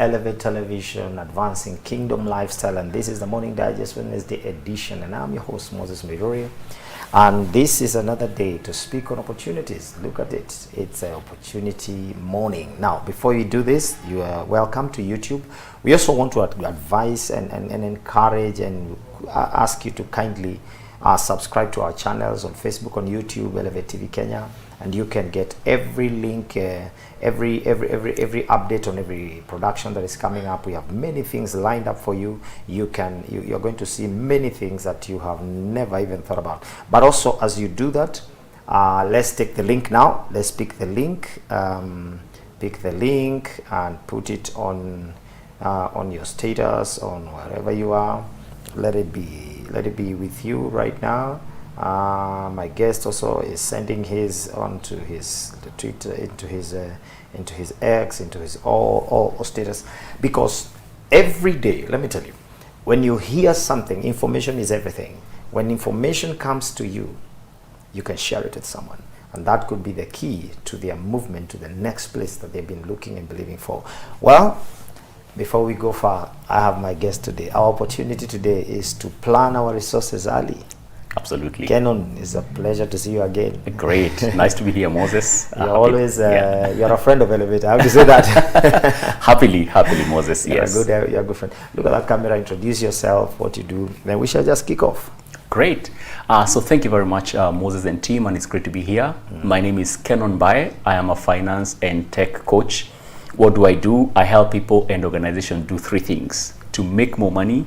Elevate Television, Advancing Kingdom Lifestyle, and this is the Morning Digest Wednesday edition, and I'm your host, Moses Muiruri, and this is another day to speak on opportunities. Look at it. It's an opportunity morning. Now, before you do this, you are welcome to YouTube. We also want to advise and encourage and ask you to kindly subscribe to our channels on Facebook, on YouTube, Elevate TV Kenya, and you can get every link, every update on every production that is coming up. We have many things lined up for you. You're going to see many things that you have never even thought about. But also, as you do that, let's take the link now. Let's pick the link, and put it on your status, on wherever you are. Let it be with you right now. My guest also is sending his onto his Twitter, into his X, into his all status, because every day, let me tell you, when you hear something, information is everything. When information comes to you, you can share it with someone, and that could be the key to their movement to the next place that they've been looking and believing for. Well, before we go far, I have my guest today. Our opportunity today is to plan our resources early. Absolutely. Kennon, it's a pleasure to see you again. Great. Nice to be here, Moses. You're always, you're a friend of Elevate. I have to say that. happily, Moses, yes. You're a good friend. Look at that camera, introduce yourself, what you do. Then we shall just kick off. Great. So thank you very much, Moses and team, and it's great to be here. My name is Kennon Mbae. I am a finance and tech coach. What do? I help people and organizations do three things: to make more money,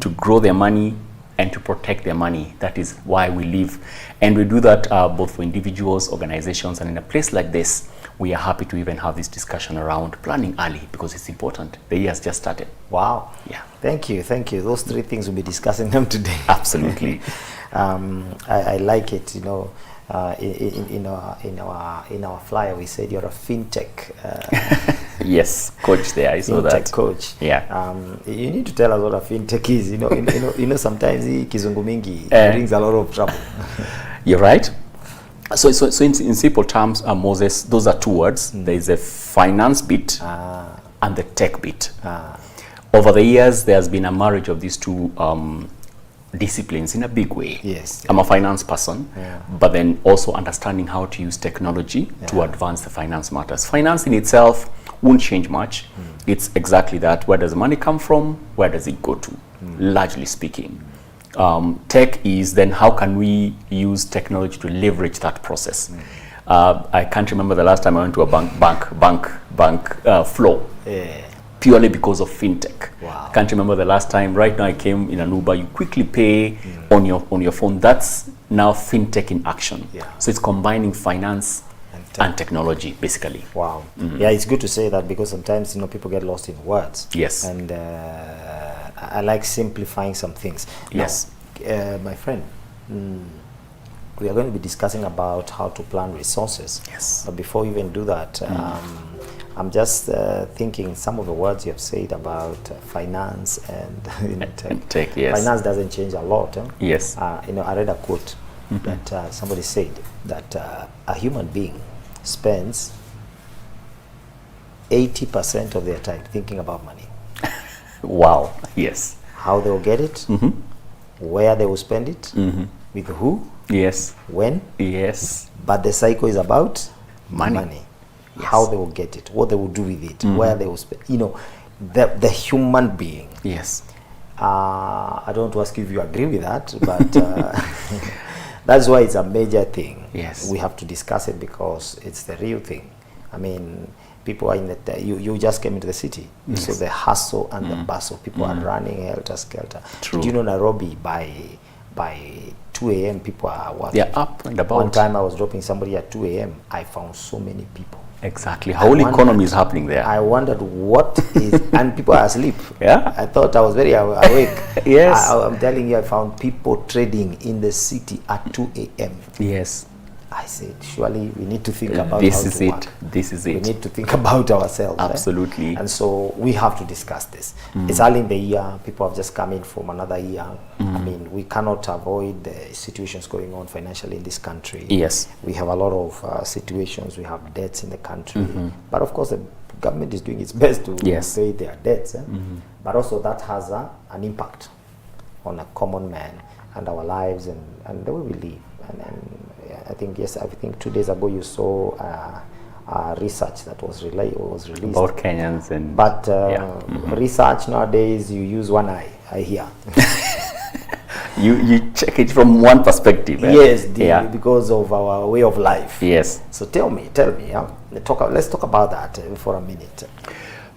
to grow their money, and to protect their money. That is why we live. And we do that both for individuals, organizations, and in a place like this, we are happy to even have this discussion around planning early, because it's important. The year has just started. Wow. Yeah. Thank you. Those three things, we'll be discussing them today. Absolutely. I like it, you know. In our flyer, we said you're a Fintech. Yes, coach there. I saw that. Fintech coach. Yeah. You need to tell us what a Fintech is. You know, sometimes kizungu mingi brings a lot of trouble. You're right. So in simple terms, Moses, those are two words. There is a finance bit and the tech bit. Over the years, there's been a marriage of these two disciplines in a big way. Yes. I'm a finance person, but then also understanding how to use technology to advance the finance matters. Finance in itself won't change much. It's exactly that. Where does money come from? Where does it go to? Largely speaking. Tech is then how can we use technology to leverage that process? I can't remember the last time I went to a bank floor. Purely because of fintech. Wow. I can't remember the last time. Right now I came in an Uber, you quickly pay on your phone. That's now fintech in action. Yeah. So it's combining finance and technology, basically. Wow. Yeah, it's good to say that, because sometimes, you know, people get lost in words. Yes. And I like simplifying some things. Yes. Now, my friend, we are going to be discussing about how to plan resources. Yes. But before we even do that, I'm just thinking some of the words you have said about finance and tech. And tech, yes. Finance doesn't change a lot. Yes. You know, I read a quote that somebody said that a human being spends 80% of their time thinking about money. Wow. Yes. How they will get it, where they will spend it, with who, Yes. when. Yes. But the cycle is about Money. Yes. How they will get it, what they will do with it, where they will spend. You know, the human being. Yes. I don't want to ask you if you agree with that, but that's why it's a major thing. Yes. We have to discuss it because it's the real thing. I mean, people are in the, you just came into the city, so the hustle and the bustle, people are running helter-skelter. True. Do you know Nairobi by 2 a.m. people are working? They're up and about. One time I was dropping somebody at 2 a.m. I found so many people. Exactly. Whole economy is happening there. I wondered what is, and people are asleep. Yeah. I thought I was very awake. Yes. I'm telling you, I found people trading in the city at 2 a.m. Yes. I said, surely we need to think about this how is to it. work. This is We it. need to think about ourselves. Absolutely. And so we have to discuss this. It's early in the year. People have just come in from another year. I mean, we cannot avoid the situations going on financially in this country. Yes. We have a lot of situations. We have debts in the country. But of course, the government is doing its best to pay their debts. But also that has an impact on a common man and our lives and the way we live. And I think 2 days ago you saw research that was released About Kenyans and... But research nowadays, you use one eye, I hear. you check it from one perspective. Yes, because of our way of life. Yes. So tell me, let's talk about that for a minute.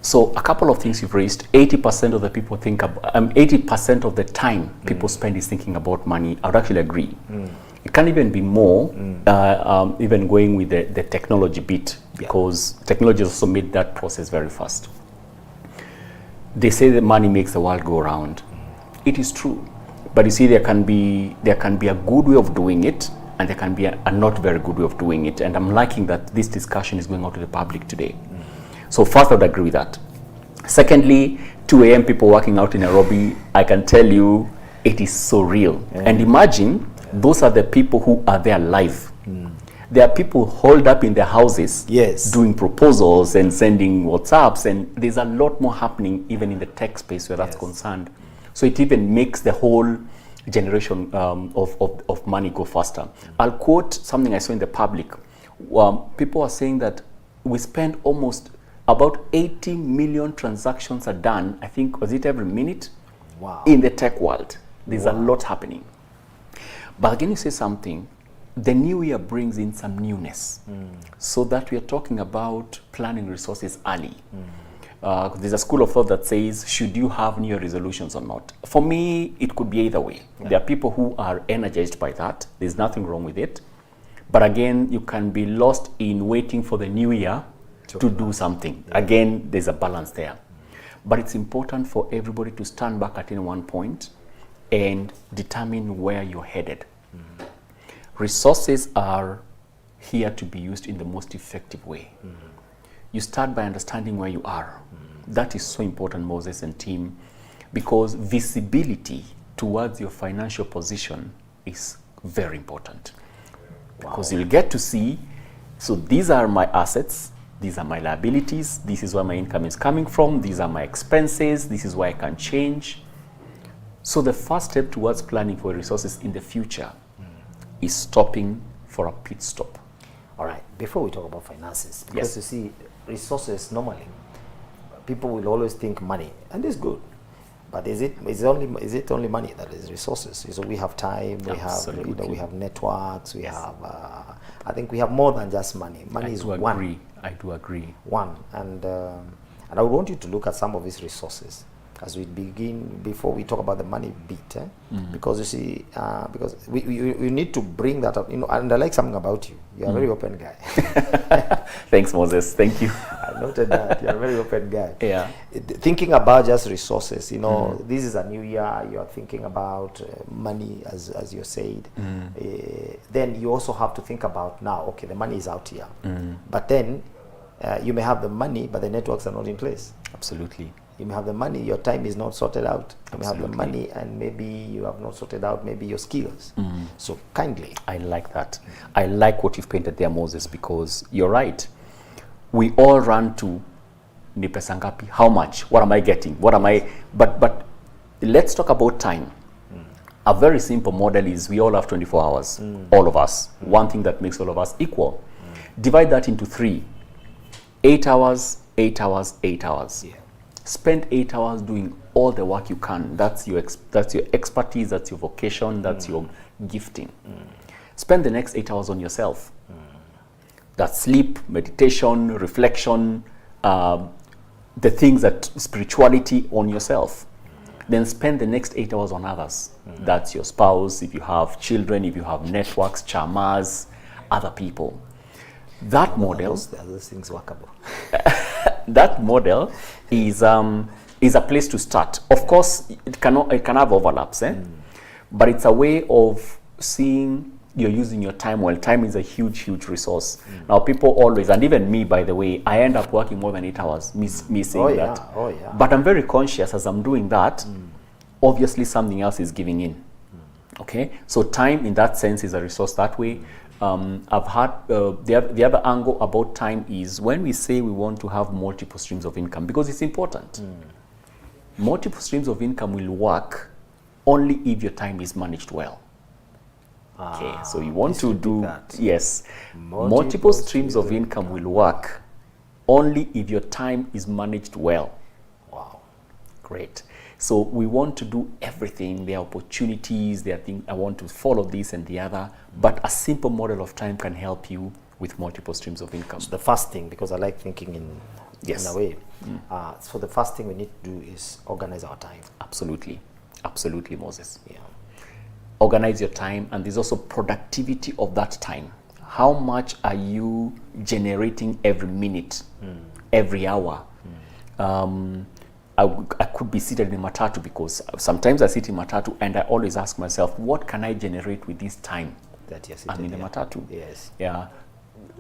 So a couple of things you've raised. 80% of the people think 80% of the time people spend is thinking about money. I would actually agree. It can even be more, even going with the technology bit, because technology has also made that process very fast. They say that money makes the world go round. It is true, but you see, there can be a good way of doing it, and there can be a not very good way of doing it. And I'm liking that this discussion is going out to the public today. So first, I would agree with that. Secondly, 2 a.m. people working out in Nairobi, I can tell you, it is so real. And imagine, those are the people who are there live. There are people holed up in their houses, doing proposals and sending WhatsApps, and there's a lot more happening even in the tech space where that's concerned. So it even makes the whole generation of money go faster. I'll quote something I saw in the public. People are saying that we spend almost about 80 million transactions are done, I think, was it every minute? Wow. In the tech world. There's a lot happening. But again, you say something, the new year brings in some newness. So that we are talking about planning resources early. There's a school of thought that says, should you have new year resolutions or not? For me, it could be either way. There are people who are energized by that. There's nothing wrong with it. But again, you can be lost in waiting for the new year to do something. Again, there's a balance there. But it's important for everybody to stand back at any one point and determine where you're headed. Resources are here to be used in the most effective way. You start by understanding where you are. That is so important, Moses and team, because visibility towards your financial position is very important. Because you'll get to see, so these are my assets, these are my liabilities, this is where my income is coming from, these are my expenses, this is where I can change. So the first step towards planning for resources in the future is stopping for a pit stop. All right, before we talk about finances, because you see, resources normally, people will always think money, and it's good. But is it only money that is resources? So we have time, we have we have networks, we have I think we have more than just money. Money is one. I do agree. One, and I would want you to look at some of these resources as we begin, before we talk about the money bit, because you see, because we need to bring that up, and I like something about you. You're a very open guy. Thanks, Moses. Thank you. I noted that. You're a very open guy. Yeah. Thinking about just resources, this is a new year, you're thinking about money, as you said. Then you also have to think about now, okay, the money is out here. But then you may have the money, but the networks are not in place. Absolutely. You may have the money, your time is not sorted out. You may have the Absolutely. money, and maybe you have not sorted out maybe your skills. So kindly. I like that. I like what you've painted there, Moses, because you're right. We all run to ni pesa ngapi? How much? What am I getting? What am I? But let's talk about time. A very simple model is we all have 24 hours, all of us. One thing that makes all of us equal. Divide that into 3. 8 hours, 8 hours, 8 hours. Yeah. Spend 8 hours doing all the work you can. That's your expertise, that's your vocation, that's your gifting. Spend the next 8 hours on yourself. That's sleep, meditation, reflection, the things that spirituality on yourself. Then spend the next 8 hours on others. That's your spouse, if you have children, if you have networks, chamas, other people. That model, those things workable. that model is a place to start. Of course, it can have overlaps, but it's a way of seeing you're using your time well. Time is a huge resource. Now people always, and even me, by the way, I end up working more than 8 hours, me saying that. But I'm very conscious as I'm doing that, obviously something else is giving in. Okay, so time in that sense is a resource that way. I've had the other angle about time is when we say we want to have multiple streams of income, because it's important. Multiple streams of income will work only if your time is managed well. Okay, so you want to do that. Yes, multiple streams of income will work only if your time is managed well. Wow, great. So we want to do everything. There are opportunities, there are things, I want to follow this and the other, but a simple model of time can help you with multiple streams of income. So the first thing, because I like thinking in a way, so the first thing we need to do is organize our time. Absolutely, Moses. Yeah. Organize your time, and there's also productivity of that time. How much are you generating every minute, every hour? I could be seated in matatu, because sometimes I sit in matatu and I always ask myself, what can I generate with this time that I'm in the matatu? Yes. Yeah.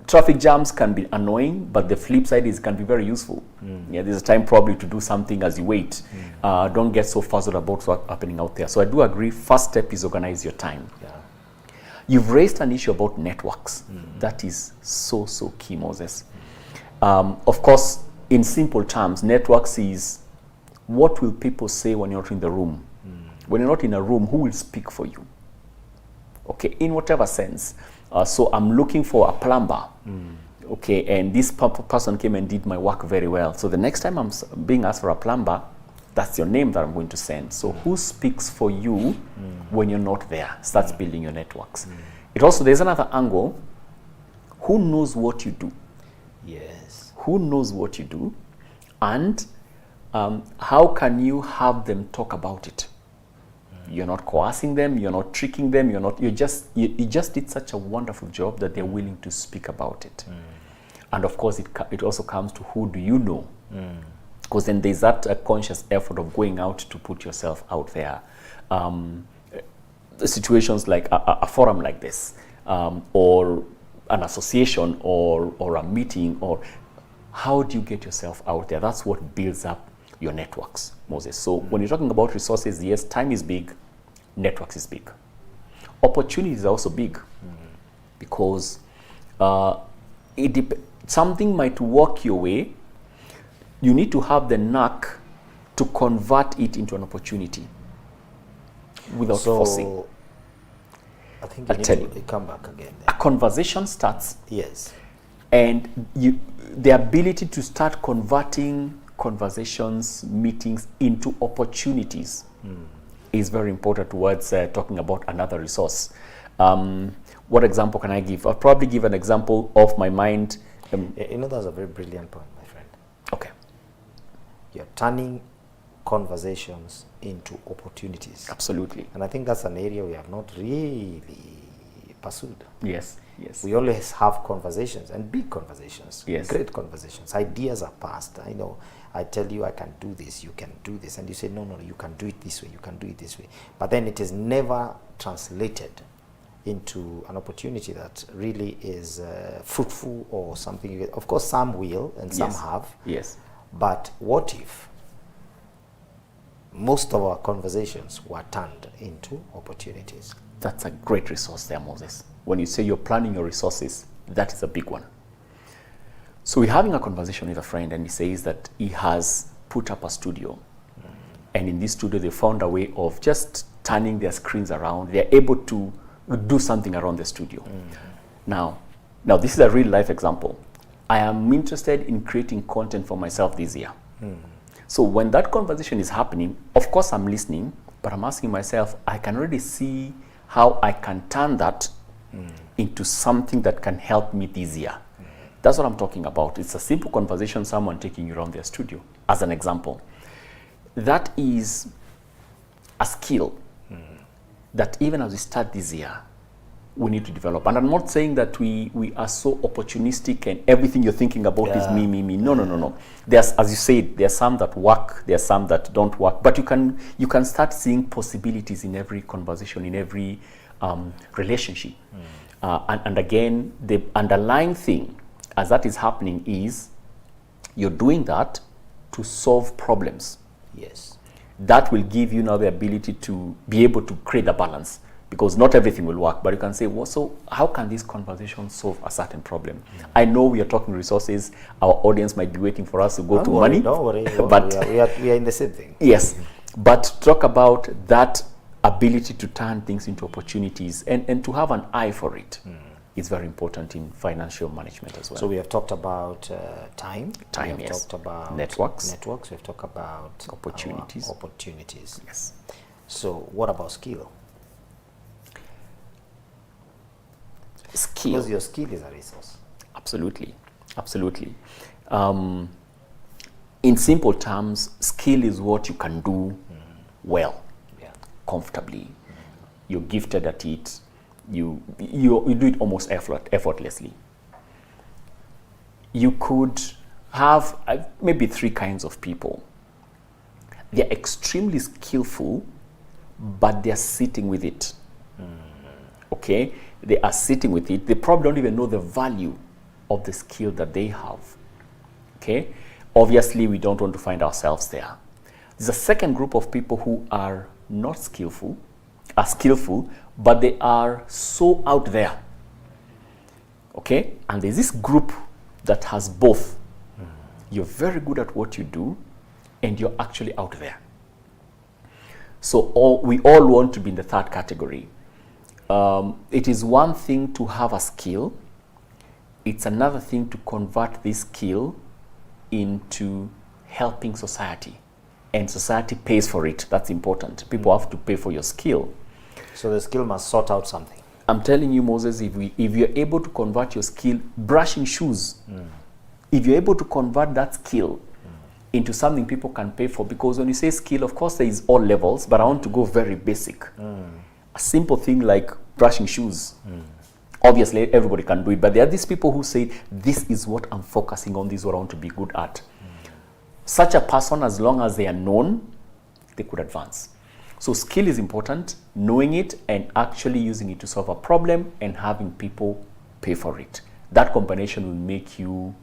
Traffic jams can be annoying, but the flip side is can be very useful. Yeah, there's a time probably to do something as you wait. Don't get so fuzzled about what's happening out there. So I do agree, first step is organize your time. Yeah. You've raised an issue about networks. That is so key, Moses. Of course, in simple terms, networks is what will people say when you're not in the room? When you're not in a room, who will speak for you? Okay, in whatever sense. So I'm looking for a plumber. Okay, and this person came and did my work very well. So the next time I'm being asked for a plumber, that's your name that I'm going to send. So who speaks for you when you're not there? Starts building your networks. It also, there's another angle. Who knows what you do? Yes. Who knows what you do? And how can you have them talk about it? You're not coercing them, you're not tricking them, you just did such a wonderful job that they're willing to speak about it. And of course, it also comes to who do you know? Because then there's that conscious effort of going out to put yourself out there. Situations like a forum like this, or an association, or a meeting, or how do you get yourself out there? That's what builds up your networks, Moses. So when you're talking about resources, yes, time is big, networks is big. Opportunities are also big, because something might work your way. You need to have the knack to convert it into an opportunity without forcing. I think you need to come back again. A conversation starts. Yes. And the ability to start converting conversations, meetings into opportunities is very important towards talking about another resource. What example can I give? I'll probably give an example of my mind. That's a very brilliant point, my friend. Okay. You're turning conversations into opportunities. Absolutely. And I think that's an area we have not really pursued. Yes. We always have conversations, and big conversations, great conversations. Ideas are passed. I know, I tell you I can do this, you can do this, and you say, no, you can do it this way, you can do it this way. But then it is never translated into an opportunity that really is fruitful or something. Of course, some will, and some have. Yes. But what if most of our conversations were turned into opportunities? That's a great resource there, Moses. When you say you're planning your resources, that is a big one. So we're having a conversation with a friend, and he says that he has put up a studio. And in this studio, they found a way of just turning their screens around. They're able to do something around the studio. Now, this is a real life example. I am interested in creating content for myself this year. So when that conversation is happening, of course I'm listening, but I'm asking myself, I can already see how I can turn that into something that can help me this year. That's what I'm talking about. It's a simple conversation, someone taking you around their studio, as an example. That is a skill that even as we start this year, we need to develop. And I'm not saying that we are so opportunistic and everything you're thinking about is me. No. There's, as you said, there are some that work, there are some that don't work, but you can start seeing possibilities in every conversation, in every relationship. And again, the underlying thing as that is happening is you're doing that to solve problems. Yes. That will give you now the ability to be able to create a balance, because not everything will work, but you can say, well, so how can this conversation solve a certain problem? I know we are talking resources. Our audience might be waiting for us to go to money. Don't worry. But we are in the same thing. Yes, but talk about that ability to turn things into opportunities and to have an eye for it. Is very important in financial management as well. So we have talked about time. We have yes. talked about networks. We have talked about opportunities. Yes. So what about skill? Skill. Because your skill is a resource. Absolutely. In simple terms, skill is what you can do well, comfortably. You're gifted at it. You do it almost effortlessly. You could have maybe three kinds of people. They're extremely skillful, but they're sitting with it. Okay? They are sitting with it. They probably don't even know the value of the skill that they have. Okay? Obviously, we don't want to find ourselves there. There's a second group of people who are not skillful, are skillful, but they are so out there. Okay? And there's this group that has both. You're very good at what you do, and you're actually out there. So we all want to be in the third category. It is one thing to have a skill. It's another thing to convert this skill into helping society. And society pays for it. That's important. People have to pay for your skill. So the skill must sort out something. I'm telling you, Moses, if you're able to convert your skill, brushing shoes, if you're able to convert that skill into something people can pay for, because when you say skill, of course there is all levels, but I want to go very basic. A simple thing like brushing shoes. Obviously, everybody can do it, but there are these people who say, this is what I'm focusing on, this is what I want to be good at. Such a person, as long as they are known, they could advance. So skill is important, knowing it and actually using it to solve a problem and having people pay for it. That combination will make you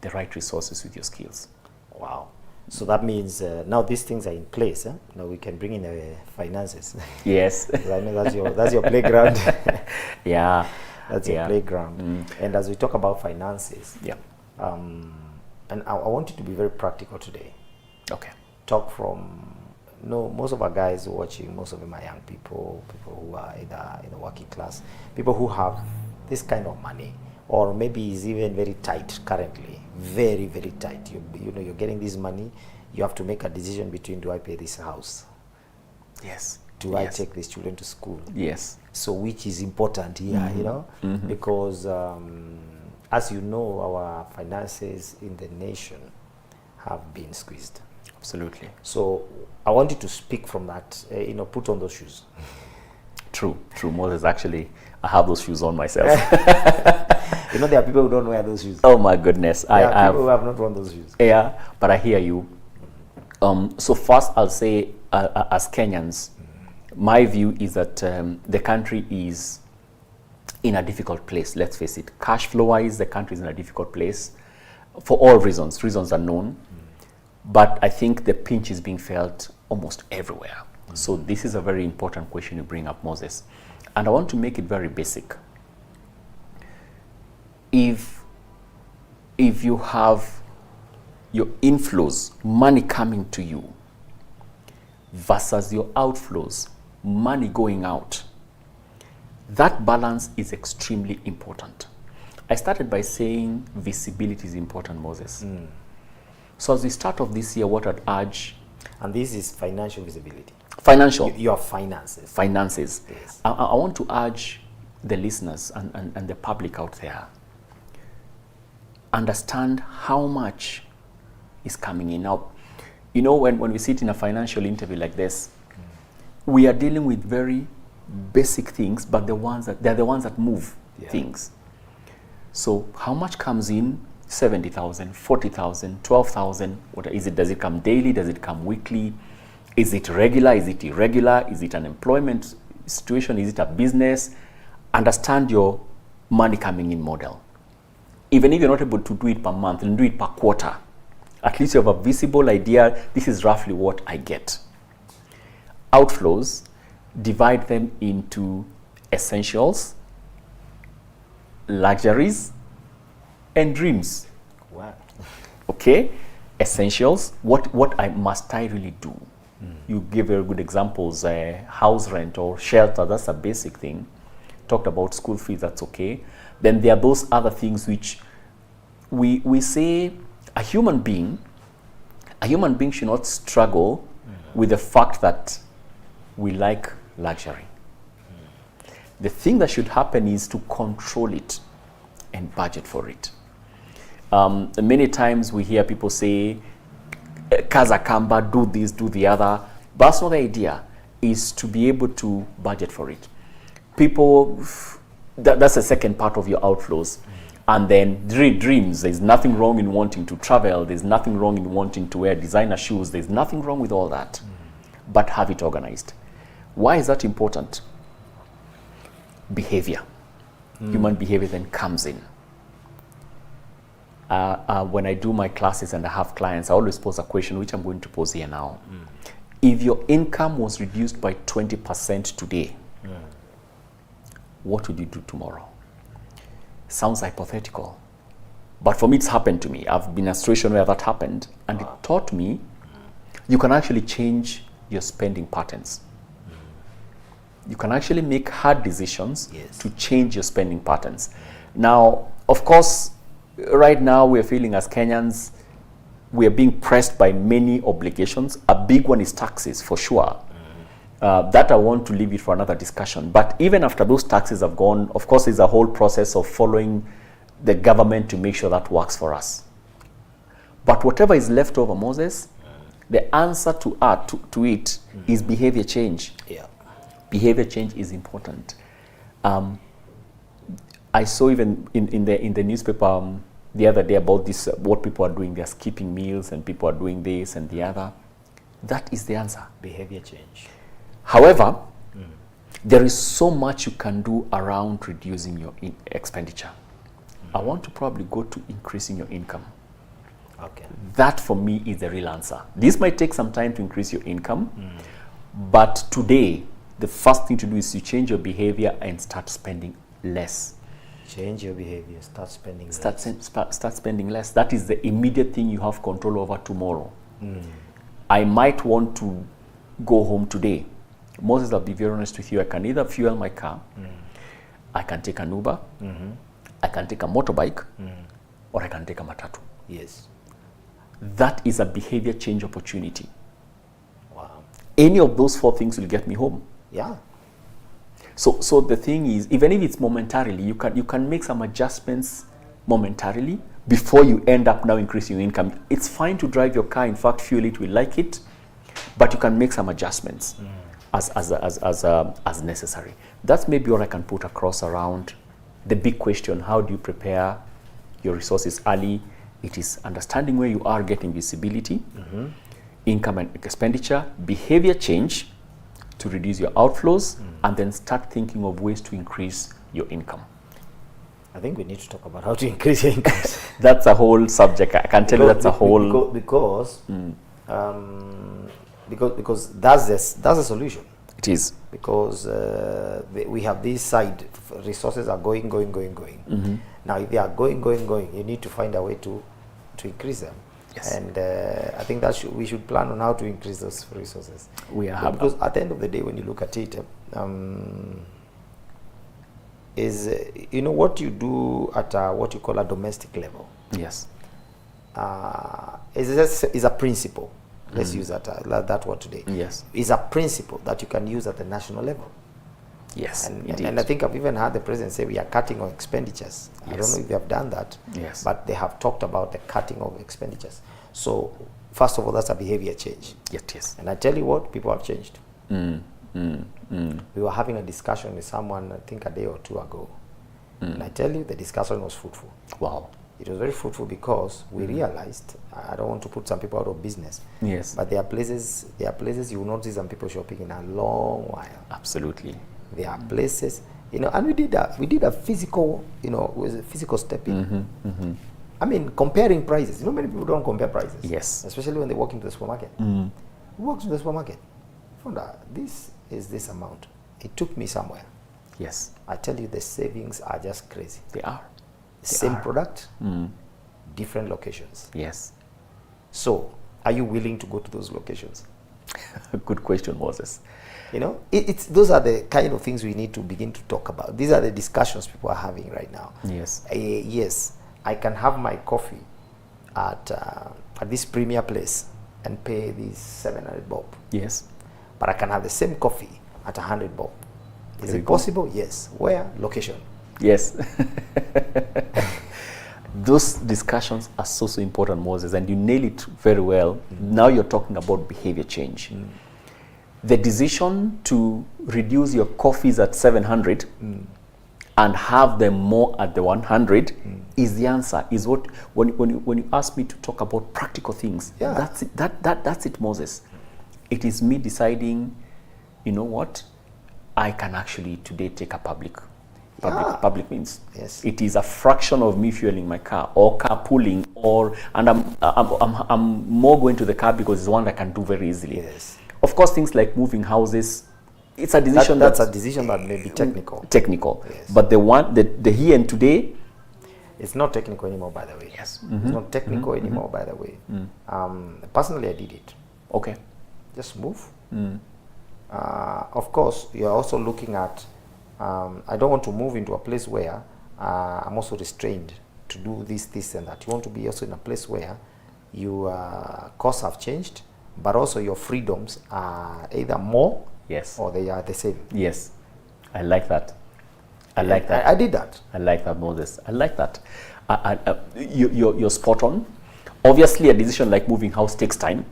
the right resources with your skills. Wow. So that means now these things are in place. Now we can bring in finances. Yes. I know that's your playground. Yeah. That's your playground. And as we talk about finances, and I want you to be very practical today. Okay. Talk from, most of our guys watching, most of them are young people who are either in the working class, people who have this kind of money, or maybe is even very tight currently, very, very tight. You're getting this money, you have to make a decision between, do I pay this house? Yes. Do I take these children to school? Yes. So which is important here, because as you know, our finances in the nation have been squeezed. Absolutely. So I want you to speak from that, put on those shoes. True, Moses. Actually, I have those shoes on myself. There are people who don't wear those shoes. Oh my goodness. There are people who have not worn those shoes. Yeah, but I hear you. So first I'll say, as Kenyans, my view is that the country is in a difficult place. Let's face it. Cash flow-wise, the country is in a difficult place for all reasons. Reasons are known. But I think the pinch is being felt almost everywhere. So this is a very important question you bring up, Moses. And I want to make it very basic. If you have your inflows, money coming to you, versus your outflows, money going out, that balance is extremely important. I started by saying visibility is important, Moses. So as we start off this year, what I'd urge... And this is financial visibility. Financial. Your finances. Finances. Yes. I want to urge the listeners and the public out there, understand how much is coming in. Now, when we sit in a financial interview like this, we are dealing with very basic things, but they're the ones that move things. So how much comes in? 70,000, 40,000, 12,000. What is it? Does it come daily? Does it come weekly? Is it regular? Is it irregular? Is it an employment situation? Is it a business? Understand your money coming in model. Even if you're not able to do it per month, and do it per quarter, at least you have a visible idea, this is roughly what I get. Outflows, divide them into essentials, luxuries, and dreams. Wow. Okay? Essentials, what must I really do? You give very good examples, house rent or shelter, that's a basic thing. Talked about school fees, that's okay. Then there are those other things which we say a human being should not struggle with the fact that we like luxury. The thing that should happen is to control it and budget for it. Many times we hear people say, Kaza Kamba, do this, do the other. But that's not the idea, is to be able to budget for it. People, that's the second part of your outflows. And then dreams, there's nothing wrong in wanting to travel, there's nothing wrong in wanting to wear designer shoes, there's nothing wrong with all that. But have it organized. Why is that important? Behavior. Human behavior then comes in. When I do my classes and I have clients, I always pose a question, which I'm going to pose here now. If your income was reduced by 20% today, what would you do tomorrow? Sounds hypothetical. But for me, it's happened to me. I've been in a situation where that happened. And it taught me you can actually change your spending patterns. You can actually make hard decisions to change your spending patterns. Now, of course, right now we're feeling as Kenyans, we are being pressed by many obligations. A big one is taxes, for sure. That I want to leave it for another discussion. But even after those taxes have gone, of course, there's a whole process of following the government to make sure that works for us. But whatever is left over, Moses, the answer to it is behavior change. Yeah. Behavior change is important. I saw even in the newspaper the other day about this, what people are doing. They're skipping meals and people are doing this and the other. That is the answer. Behavior change. However, there is so much you can do around reducing your expenditure. I want to probably go to increasing your income. Okay. That for me is the real answer. This might take some time to increase your income, but today, the first thing to do is to change your behavior and start spending less. Change your behavior, start spending less. Start spending less. That is the immediate thing you have control over tomorrow. I might want to go home today. Moses, I'll be very honest with you. I can either fuel my car, I can take an Uber, I can take a motorbike, or I can take a matatu. Yes. That is a behavior change opportunity. Wow. Any of those four things will get me home. Yeah. So the thing is, even if it's momentarily, you can make some adjustments momentarily before you end up now increasing your income. It's fine to drive your car. In fact, fuel it, we like it, but you can make some adjustments as necessary. That's maybe what I can put across around the big question: how do you prepare your resources early? It is understanding where you are, getting visibility, income and expenditure, behavior change to reduce your outflows, and then start thinking of ways to increase your income. I think we need to talk about how to increase your income. That's a whole subject. I can tell you that's a whole... Because that's the solution. It is. Because we have these side resources are going. Now, if they are going, you need to find a way to increase them. Yes. And I think that we should plan on how to increase those resources. Because at the end of the day, when you look at it, what you do at what you call a domestic level. Yes. Is a principle. Let's use that word today. Yes. Is a principle that you can use at the national level. Yes, and I think I've even heard the president say we are cutting our expenditures. Yes. I don't know if they have done that, but they have talked about the cutting of expenditures. So, first of all, that's a behavior change. Yes. And I tell you what, people have changed. We were having a discussion with someone, I think a day or two ago. And I tell you, the discussion was fruitful. Wow. It was very fruitful because we realized, I don't want to put some people out of business. Yes. But there are places you will not see some people shopping in a long while. Absolutely. There are places, and we did a physical, it was a physical step in. I mean, comparing prices. Many people don't compare prices. Yes. Especially when they walk into the supermarket. We walked to the supermarket. Found out this is this amount. It took me somewhere. Yes. I tell you, the savings are just crazy. They are. Same product, different locations. Yes. So, are you willing to go to those locations? Good question, Moses. Those are the kind of things we need to begin to talk about. These are the discussions people are having right now. Yes. Yes, I can have my coffee at this premier place and pay these 700 bob. Yes. But I can have the same coffee at 100 bob. Is There it you go. possible? Yes. Where? Location. Yes. Those discussions are so important, Moses, and you nail it very well. Now you're talking about behavior change. The decision to reduce your coffees at 700 and have them more at the 100 is the answer. Is what when you ask me to talk about practical things, Yeah. that's it. That's it, Moses. It is me deciding, you know what, I can actually today take a public public means. Yes. It is a fraction of me fueling my car or carpooling, and I'm more going to the car because it's one I can do very easily. Yes. Of course, things like moving houses, it's a decision That's a decision that may be technical. Yes. But the here and today, It's not technical anymore, by the way. Yes. It's not technical anymore, by the way. Personally, I did it. okay. Just move. Of course, you're also looking at, I don't want to move into a place where I'm also restrained to do this, and that. You want to be also in a place where your costs have changed, but also your freedoms are either more Yes. or they are the same. Yes. I like that. I like that. I did that. I like that, Moses. I like that. You're spot on. Obviously, a decision like moving house takes time.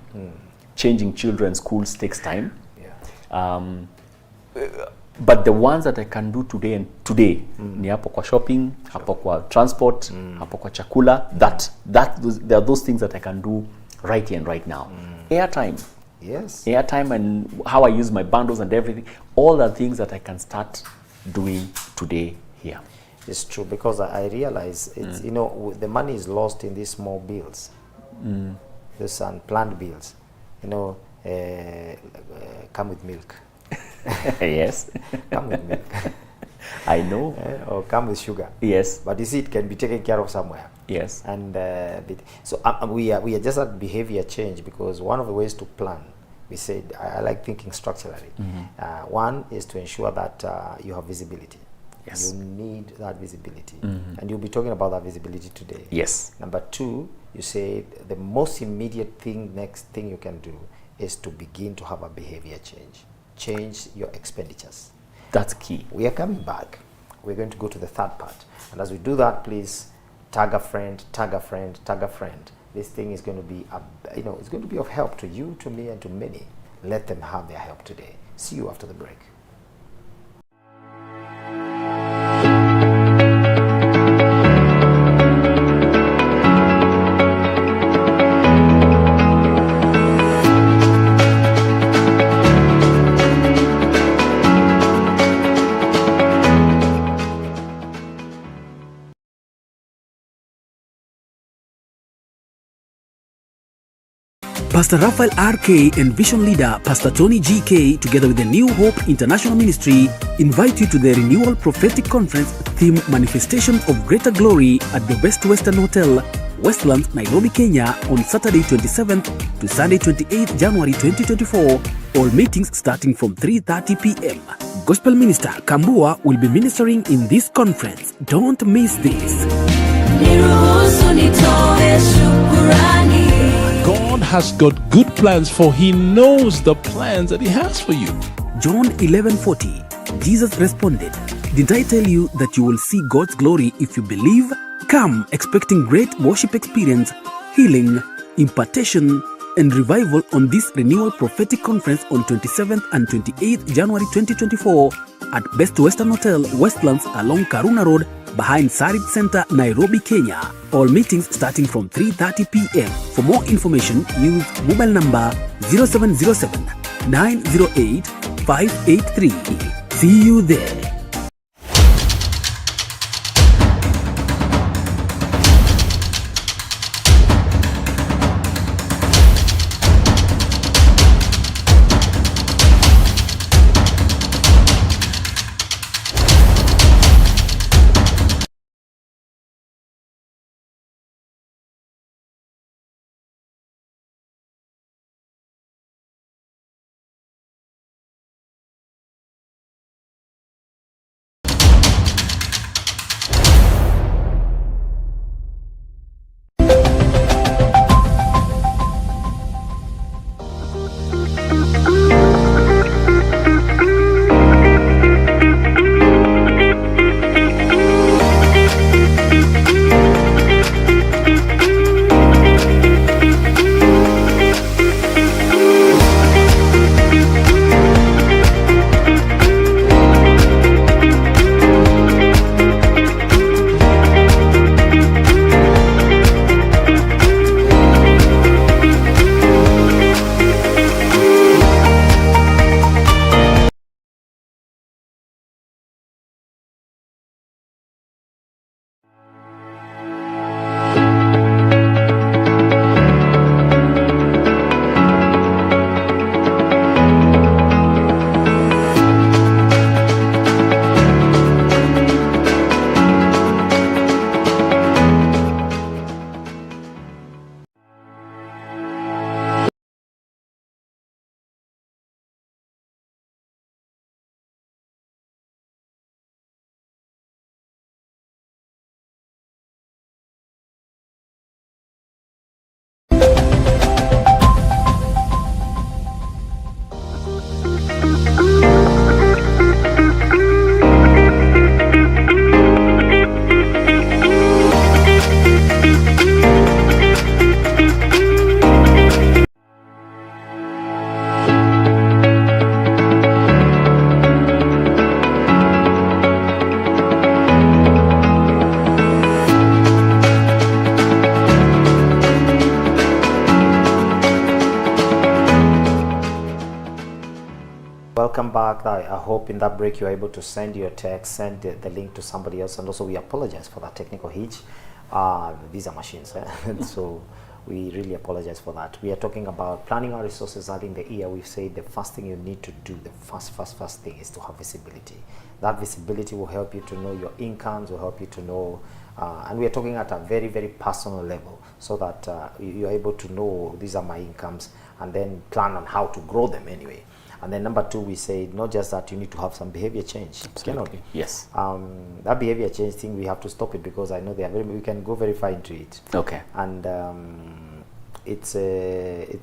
Changing children's schools takes time. Yeah. But the ones that I can do today ni hapo kwa shopping, hapo kwa transport, hapo kwa chakula, there are those things that I can do right here and right now. Airtime. Yes. Airtime and how I use my bundles and everything, all the things that I can start doing today here. It's true, because I realize it's the money is lost in these small bills, these unplanned bills. Come with milk. Yes. Come with milk. I know. Or come with sugar. Yes. But you see, it can be taken care of somewhere. Yes. And so we are just at behavior change, because one of the ways to plan, we said, I like thinking structurally. One is to ensure that you have visibility. Yes. You need that visibility. And you'll be talking about that visibility today. Yes. Number two, you say the most immediate next thing you can do is to begin to have a behavior change. Change your expenditures. That's key. We are coming back. We're going to go to the third part. And as we do that, please tag a friend, tag a friend, tag a friend. This thing is going to be, it's going to be of help to you, to me, and to many. Let them have their help today. See you after the break. Pastor Raphael R.K. and Vision Leader Pastor Tony G.K. together with the New Hope International Ministry invite you to the Renewal Prophetic Conference theme Manifestation of Greater Glory at the Best Western Hotel, Westlands, Nairobi, Kenya on Saturday 27th to Sunday 28th January 2024. All meetings starting from 3:30 p.m. Gospel Minister Kambua will be ministering in this conference. Don't miss this. God has got good plans, for He knows the plans that He has for you. John 11:40. Jesus responded, "Didn't I tell you that you will see God's glory if you believe? Come expecting great worship experience, healing, impartation, and revival on this Renewal Prophetic Conference on 27th and 28th January 2024 at Best Western Hotel, Westlands along Karuna Road, behind Sarit Center, Nairobi, Kenya. All meetings starting from 3:30 p.m. For more information, use mobile number 0707 908 583. See you there. Welcome back. I hope in that break you're able to send your text, send the link to somebody else, and also we apologize for that technical hitch. These are machines, so we really apologize for that. We are talking about planning our resources early in the year. We've said the first thing you need to do, the first thing is to have visibility. That visibility will help you to know your incomes, will help you to know, and we are talking at a very, very personal level, so that you're able to know these are my incomes, and then plan on how to grow them anyway. And then number two, we say not just that, you need to have some behavior change. Absolutely. Yes. That behavior change thing, we have to stop it, because I know we can go very far into it. Okay. And it's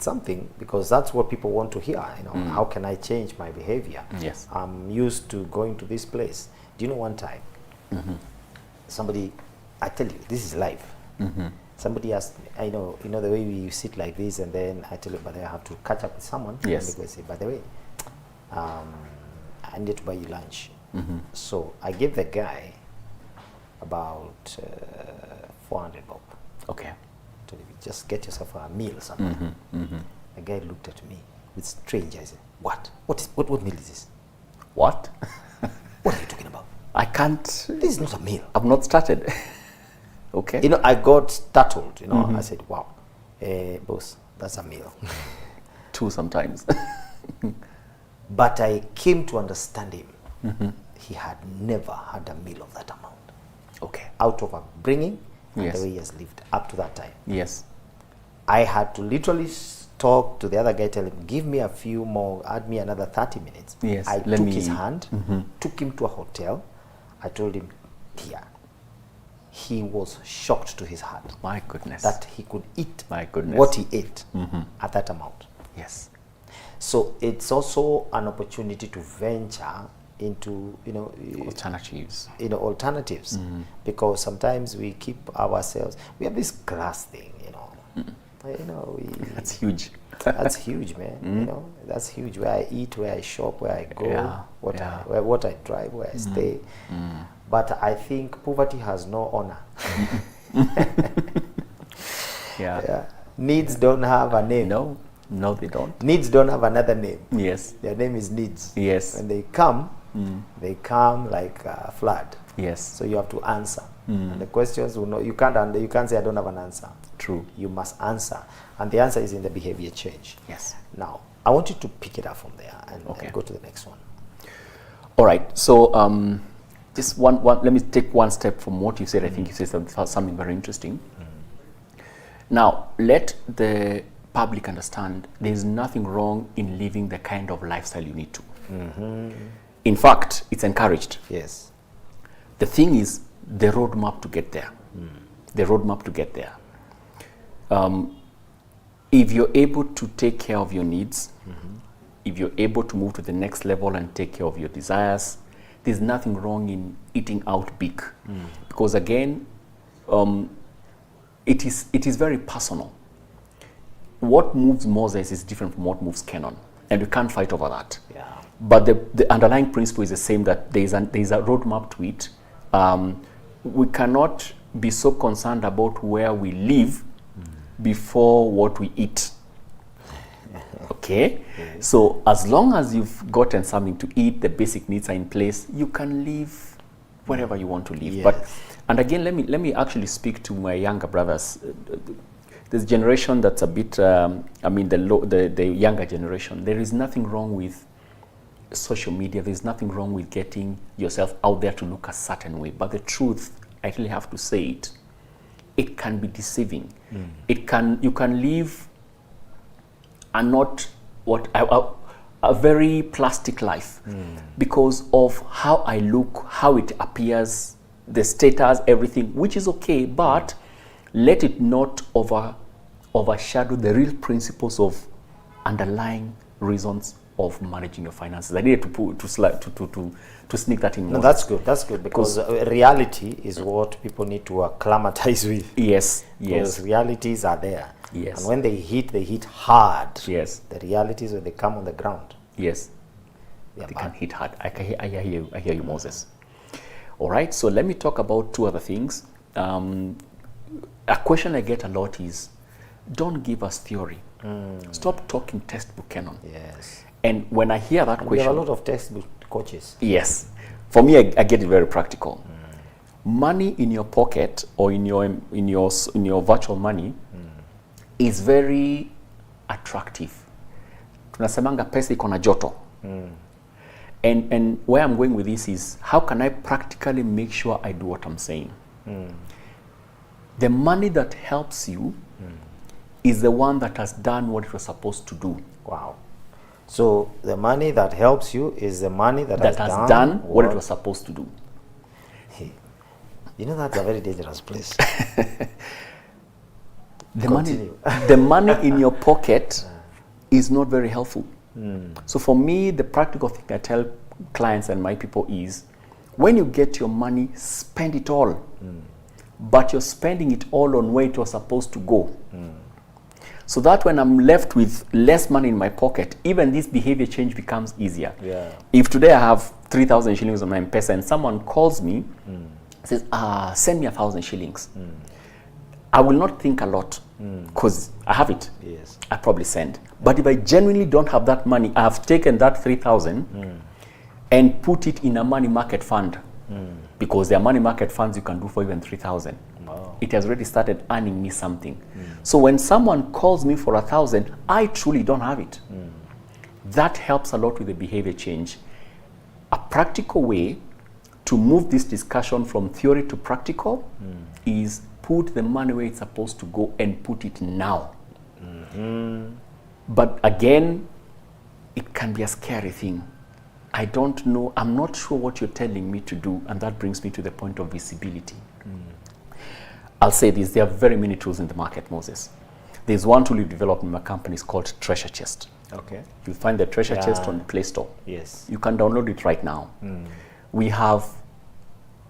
something, because that's what people want to hear. You know, how can I change my behavior? Yes. I'm used to going to this place. Do you know one time, somebody, I tell you, this is life. Somebody asked me, I know, the way we sit like this, and then I tell you, but I have to catch up with someone. Yes. And they go say, by the way, I need to buy you lunch. So I gave the guy about 400 bob. Okay. To just get yourself a meal somewhere. The guy looked at me with strange eyes. What meal is this? What? What are you talking about? I can't. This is not a meal. I've not started. Okay. I got startled. I said, wow, boss, that's a meal. Two sometimes. But I came to understand him. He had never had a meal of that amount. Okay. Out of upbringing and Yes. the way he has lived up to that time. Yes. I had to literally talk to the other guy, tell him, give me a few more, add me another 30 minutes. Yes. I took his hand, took him to a hotel. I told him, here. He was shocked to his heart. My goodness. That he could eat My goodness. what he ate at that amount. Yes. So it's also an opportunity to venture into, Alternatives. alternatives, because sometimes we keep ourselves. We have this class thing, That's huge. That's huge, man. That's huge. Where I eat, where I shop, where I go, what I drive, where I stay. But I think poverty has no honor. Yeah. Needs don't have a name. No, they don't. Needs don't have another name. Yes. Their name is needs. Yes. When they come, They come like a flood. Yes. So you have to answer. And the questions will you can't say I don't have an answer. True. You must answer, and the answer is in the behavior change. Yes. Now I want you to pick it up from there and go to the next one. All right. So just one. Let me take one step from what you said. I think you said something very interesting. Now let the public understand there is nothing wrong in living the kind of lifestyle you need to. In fact, it's encouraged. Yes. The thing is the roadmap to get there. The roadmap to get there. If you're able to take care of your needs, if you're able to move to the next level and take care of your desires, there's nothing wrong in eating out big. Because again, it is very personal. What moves Moses is different from what moves Kennon, and we can't fight over that. Yeah. But the underlying principle is the same, that there's a roadmap to it. We cannot be so concerned about where we live before what we eat. Okay? So as long as you've gotten something to eat, the basic needs are in place, you can live wherever you want to live. Yes. And again, let me actually speak to my younger brothers. This generation that's a bit, the younger generation, there is nothing wrong with social media. There's nothing wrong with getting yourself out there to look a certain way. But the truth, I really have to say it can be deceiving. You can live a very plastic life because of how I look, how it appears, the status, everything, which is okay, but let it not overshadow the real principles of underlying reasons of managing your finances. I needed to sneak that in. No, that's good. That's good, because reality is what people need to acclimatize with. Yes, Because realities are there. Yes. And when they hit hard. Yes. The realities, when they come on the ground. Yes. They can hit hard. I hear you, Moses. All right. So let me talk about two other things. A question I get a lot is, don't give us theory. Stop talking textbook Kennon. Yes. And when I hear that question, we have a lot of textbook coaches. Yes. For me, I get it very practical. Money in your pocket or in your virtual money is very attractive. Tunasemanga pesa iko na joto. And where I'm going with this is, how can I practically make sure I do what I'm saying? The money that helps you is the one that has done what it was supposed to do. Wow. So the money that helps you is the money that has done what it was supposed to do. Hey, you know, that's a very dangerous place. The money in your pocket is not very helpful. So for me, the practical thing I tell clients and my people is, when you get your money, spend it all. But you're spending it all on where it was supposed to go. So that when I'm left with less money in my pocket, even this behavior change becomes easier. Yeah. If today I have 3,000 shillings on my M-Pesa and someone calls me, says, send me 1,000 shillings. I will not think a lot because I have it. Yes. I probably send. But if I genuinely don't have that money, I have taken that 3,000 and put it in a money market fund, because there are money market funds you can do for even 3,000. Wow. It has already started earning me something. So when someone calls me for 1,000, I truly don't have it. That helps a lot with the behavior change. A practical way to move this discussion from theory to practical is put the money where it's supposed to go and put it now. But again, it can be a scary thing. I don't know, I'm not sure what you're telling me to do, and that brings me to the point of visibility. I'll say this, there are very many tools in the market, Moses. There's one tool you developed in my company, is called Treasure Chest. Okay. You'll find the Treasure Chest on the Play Store. Yes. You can download it right now. We have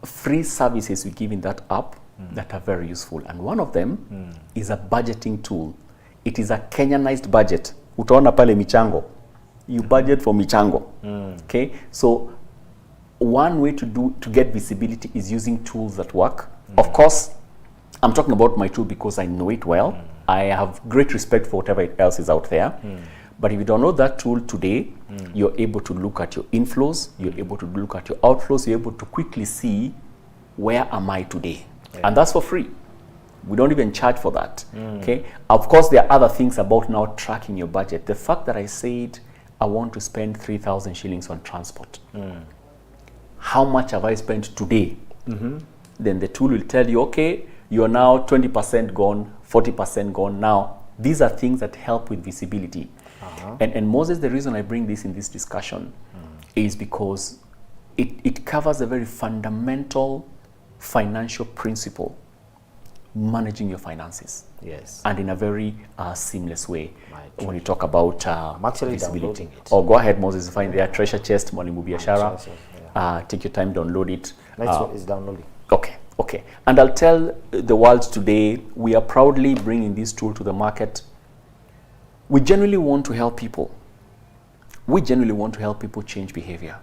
free services we give in that app that are very useful. And one of them is a budgeting tool. It is a Kenyanized budget. Utaona pale michango. You budget for michango. Okay? So one way to get visibility is using tools that work. Of course, I'm talking about my tool because I know it well. I have great respect for whatever else is out there. But if you download that tool today, you're able to look at your inflows, you're able to look at your outflows, you're able to quickly see where am I today. Yeah. And that's for free. We don't even charge for that. Okay. Of course, there are other things about now tracking your budget. The fact that I said I want to spend 3,000 shillings on transport. How much have I spent today? Then the tool will tell you, okay, you're now 20% gone, 40% gone. Now, these are things that help with visibility. And Moses, the reason I bring this in this discussion is because it covers a very fundamental financial principle, managing your finances. Yes. And in a very seamless way. Right. When you talk about I'm actually visibility. downloading it. Oh, go ahead, Moses. Find their treasure chest, Mwalimu Biashara. Yeah. Take your time, download it. It's downloading. Okay. And I'll tell the world today, we are proudly bringing this tool to the market. We genuinely want to help people. We genuinely want to help people change behavior.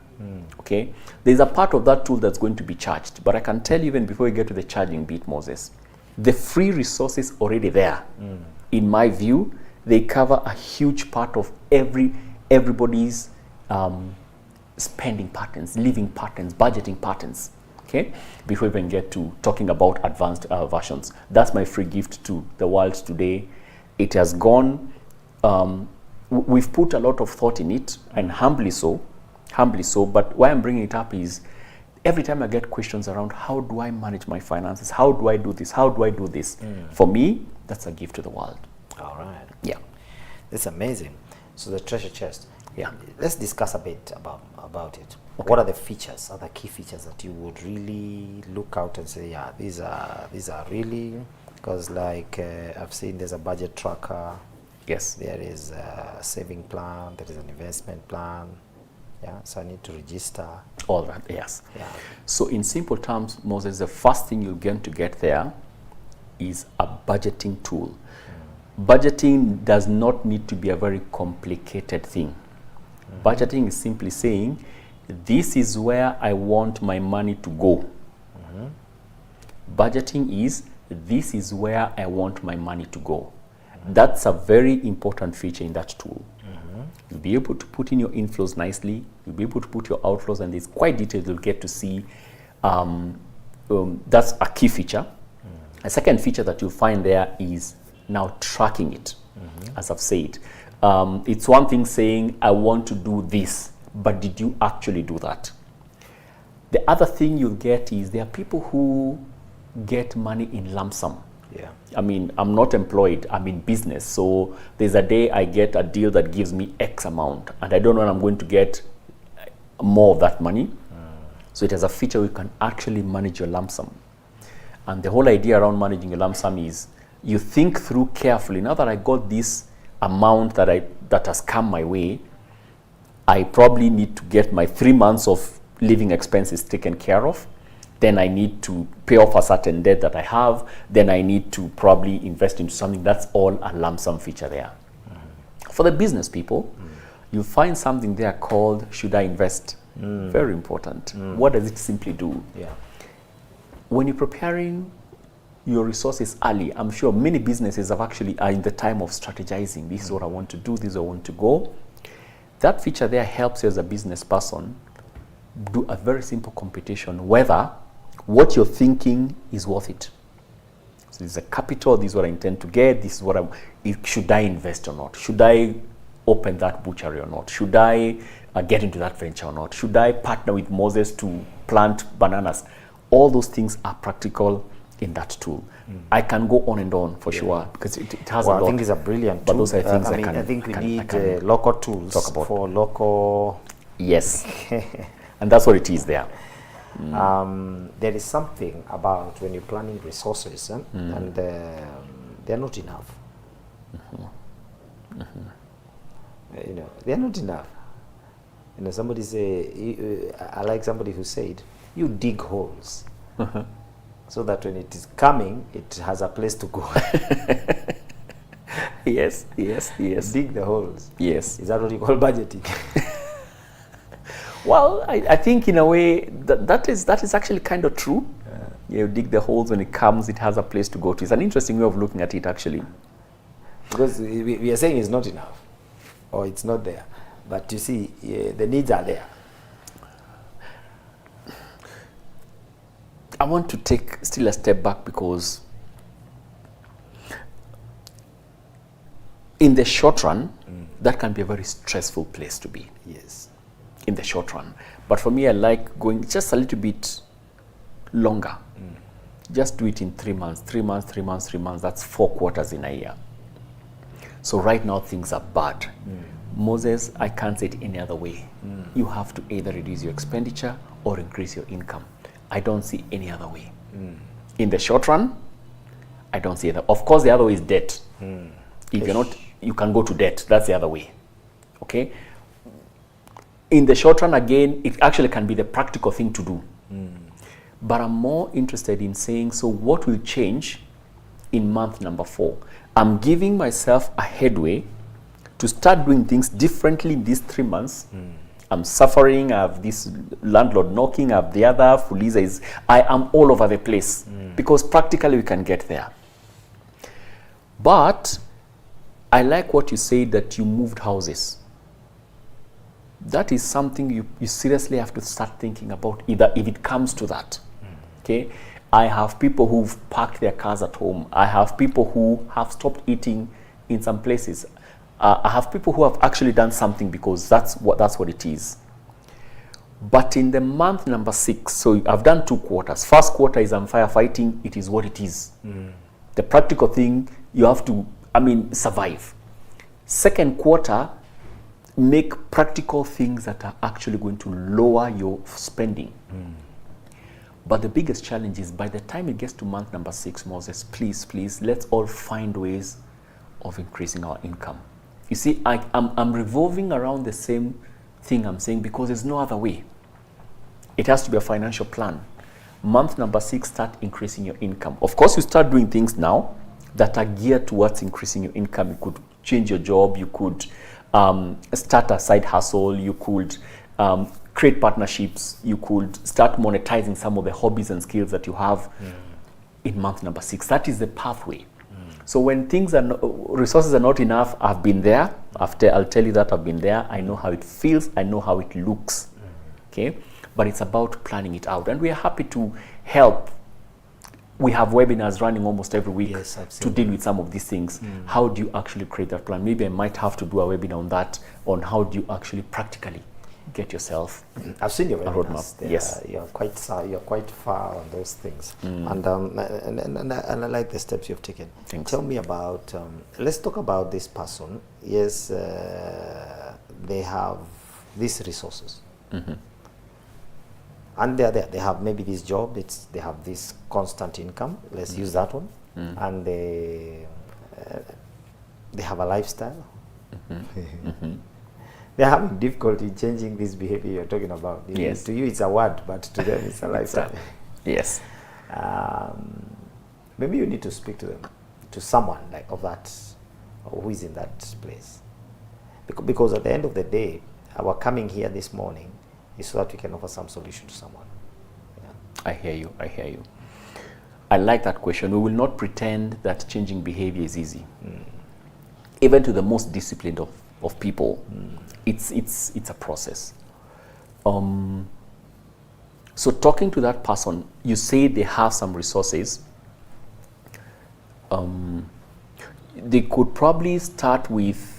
Okay? There's a part of that tool that's going to be charged. But I can tell you, even before we get to the charging bit, Moses, the free resources already there, in my view, they cover a huge part of everybody's spending patterns, living patterns, budgeting patterns. Okay, before we even get to talking about advanced versions. That's my free gift to the world today. It has gone, we've put a lot of thought in it, and humbly so, but why I'm bringing it up is, every time I get questions around how do I manage my finances, how do I do this, how do I do this? For me, that's a gift to the world. All right. Yeah. That's amazing. So the treasure chest. Yeah. Let's discuss a bit about it. Okay. What are the features, are the key features that you would really look out and say, yeah, these are really, because like I've seen there's a budget tracker. Yes. There is a saving plan, there is an investment plan. Yeah, so I need to register. All right, yes. Yeah. So in simple terms, Moses, the first thing you're going to get there is a budgeting tool. Budgeting does not need to be a very complicated thing. Budgeting is simply saying, this is where I want my money to go. Budgeting is, this is where I want my money to go. That's a very important feature in that tool. You'll be able to put in your inflows nicely. You'll be able to put your outflows, and it's quite detailed. You'll get to see. That's a key feature. A second feature that you'll find there is now tracking it. As I've said, it's one thing saying, I want to do this, but did you actually do that? The other thing you'll get is there are people who get money in lump sum. Yeah. I mean, I'm not employed, I'm in business. So there's a day I get a deal that gives me X amount, and I don't know when I'm going to get more of that money. So it has a feature where you can actually manage your lump sum. And the whole idea around managing your lump sum is you think through carefully. Now that I got this amount that has come my way, I probably need to get my 3 months of living expenses taken care of. Then I need to pay off a certain debt that I have. Then I need to probably invest into something. That's all a lump sum feature there. For the business people, you'll find something there called Should I Invest? Very important. What does it simply do? Yeah. When you're preparing your resources early, I'm sure many businesses are in the time of strategizing. This is what I want to do, this is where I want to go. That feature there helps you as a business person do a very simple computation whether what you're thinking is worth it. So this is a capital, this is what I intend to get, this is what should I invest or not? Should I open that butchery or not? Should I get into that venture or not? Should I partner with Moses to plant bananas? All those things are practical in that tool. I can go on and on for sure because it has a lot. I think it's a brilliant but tool. Those are things I think we need local tools for local. Yes. And that's what it is there. There is something about when you're planning resources and they're not enough. You know, they're not enough. You know, somebody say, I like somebody who said, you dig holes so that when it is coming, it has a place to go. Yes. Dig the holes. Yes. Is that what you call budgeting? Well, I think in a way that is actually kind of true. You dig the holes, when it comes, it has a place to go to. It's an interesting way of looking at it, actually. Because we are saying it's not enough. or it's not there. But you see, the needs are there. I want to take still a step back, because in the short run, that can be a very stressful place to be. Yes. In the short run. But for me, I like going just a little bit longer. Just do it in 3 months, 3 months, 3 months, 3 months. That's 4 quarters in a year. So right now things are bad. Moses, I can't say it any other way. You have to either reduce your expenditure or increase your income. I don't see any other way. In the short run, I don't see that. Of course, the other way is debt. If you're not, you can go to debt. That's the other way. Okay? In the short run, again, it actually can be the practical thing to do. But I'm more interested in saying, so what will change in month number 4? I'm giving myself a headway to start doing things differently in these 3 months. I'm suffering, I have this landlord knocking, I have the other, Fuliza is, I am all over the place. Because practically we can get there. But I like what you said, that you moved houses. That is something you seriously have to start thinking about, either if it comes to that. Okay? I have people who've parked their cars at home. I have people who have stopped eating in some places. I have people who have actually done something, because that's what it is. But in the month number 6, so I've done 2 quarters. First quarter is I'm firefighting. It is what it is. The practical thing, you have to, survive. Second quarter, make practical things that are actually going to lower your spending. But the biggest challenge is, by the time it gets to month number 6, Moses, please, let's all find ways of increasing our income. You see, I'm revolving around the same thing I'm saying, because there's no other way. It has to be a financial plan. Month number 6, start increasing your income. Of course, you start doing things now that are geared towards increasing your income. You could change your job. You could start a side hustle. You could create partnerships. You could start monetizing some of the hobbies and skills that you have in month number 6. That is the pathway. So when resources are not enough, I've been there. I'll tell you that I've been there. I know how it feels. I know how it looks. Okay? But it's about planning it out. And we are happy to help. We have webinars running almost every week to deal with some of these things. How do you actually create that plan? Maybe I might have to do a webinar on that, on how do you actually practically get yourself I've seen your a roadmap. Yes. You're quite far on those things. And I like the steps you've taken. Thanks. Tell me about, let's talk about this person. Yes, they have these resources. And they're there. They have maybe this job. They have this constant income. Let's use that one. And they have a lifestyle. They're having difficulty changing this behavior you're talking about. Yes. To you, it's a word, but to them, it's a lifestyle. Yes. Maybe you need to speak to them, to someone like of that, who is in that place. Because at the end of the day, our coming here this morning is so that we can offer some solution to someone. I hear you. I like that question. We will not pretend that changing behavior is easy. Even to the most disciplined of people, it's a process. So talking to that person, you say they have some resources. They could probably start with